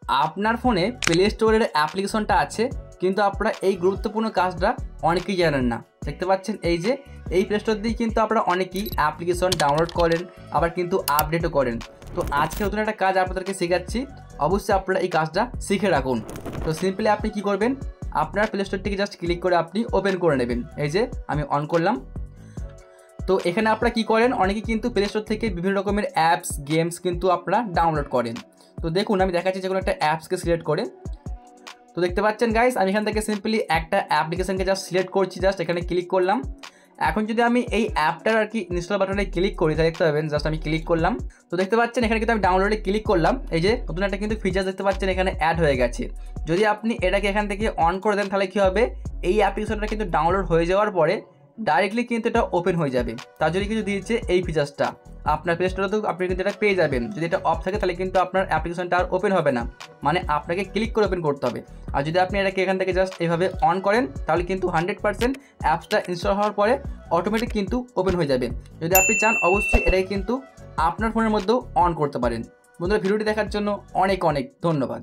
আপনার ফোনে প্লে স্টোরের অ্যাপ্লিকেশনটা আছে, কিন্তু আপনারা এই গুরুত্বপূর্ণ কাজটা অনেকেই জানেন না। দেখতে পাচ্ছেন এই যে এই প্লে স্টোর দিয়ে কিন্তু আপনারা অনেকেই অ্যাপ্লিকেশন ডাউনলোড করেন, আবার কিন্তু আপডেটও করেন। তো আজকে নতুন একটা কাজ আপনাদেরকে শেখাচ্ছি, অবশ্যই আপনারা এই কাজটা শিখে রাখুন। তো সিম্পলি আপনি কি করবেন, আপনার প্লে স্টোরটিকে জাস্ট ক্লিক করে আপনি ওপেন করে নেবেন। এই যে আমি অন করলাম। তো এখানে আপনারা কি করেন, অনেকে কিন্তু প্লে স্টোর থেকে বিভিন্ন রকমের অ্যাপস গেমস কিন্তু আপনারা ডাউনলোড করেন। তো দেখুন আমি দেখাচ্ছি যে কোনো একটা অ্যাপসকে সিলেক্ট করে। তো দেখতে পাচ্ছেন গাইস, আমি এখান থেকে সিম্পলি একটা অ্যাপ্লিকেশনকে জাস্ট সিলেক্ট করছি, জাস্ট এখানে ক্লিক করলাম। এখন যদি আমি এই অ্যাপটার আর কি ইনস্টল বাটনে ক্লিক করি তাহলে দেখতে পাবেন, জাস্ট আমি ক্লিক করলাম। তো দেখতে পাচ্ছেন এখানে কিন্তু আমি ডাউনলোডে ক্লিক করলাম, এই যে নতুন একটা কিন্তু ফিচার দেখতে পাচ্ছেন এখানে অ্যাড হয়ে গেছে। যদি আপনি এটাকে এখান থেকে অন করে দেন তাহলে কী হবে, এই অ্যাপ্লিকেশনটা কিন্তু ডাউনলোড হয়ে যাওয়ার পরে ডাইরেক্টলি কিন্তু এটা ওপেন হয়ে যাবে। তার জন্য কিছু দিয়েছে এই ফিচার্সটা, আপনার প্লে স্টোরেও আপনি কিন্তু এটা পেয়ে যাবেন। যদি এটা অফ থাকে তাহলে কিন্তু আপনার অ্যাপ্লিকেশনটা আর ওপেন হবে না, মানে আপনাকে ক্লিক করে ওপেন করতে হবে। আর যদি আপনি এটাকে এখান থেকে জাস্ট এইভাবে অন করেন তাহলে কিন্তু 100% অ্যাপসটা ইনস্টল হওয়ার পরে অটোমেটিক কিন্তু ওপেন হয়ে যাবে। যদি আপনি চান অবশ্যই এটাকে কিন্তু আপনার ফোনের মধ্যেও অন করতে পারেন। বন্ধুরা, ভিডিওটি দেখার জন্য অনেক অনেক ধন্যবাদ।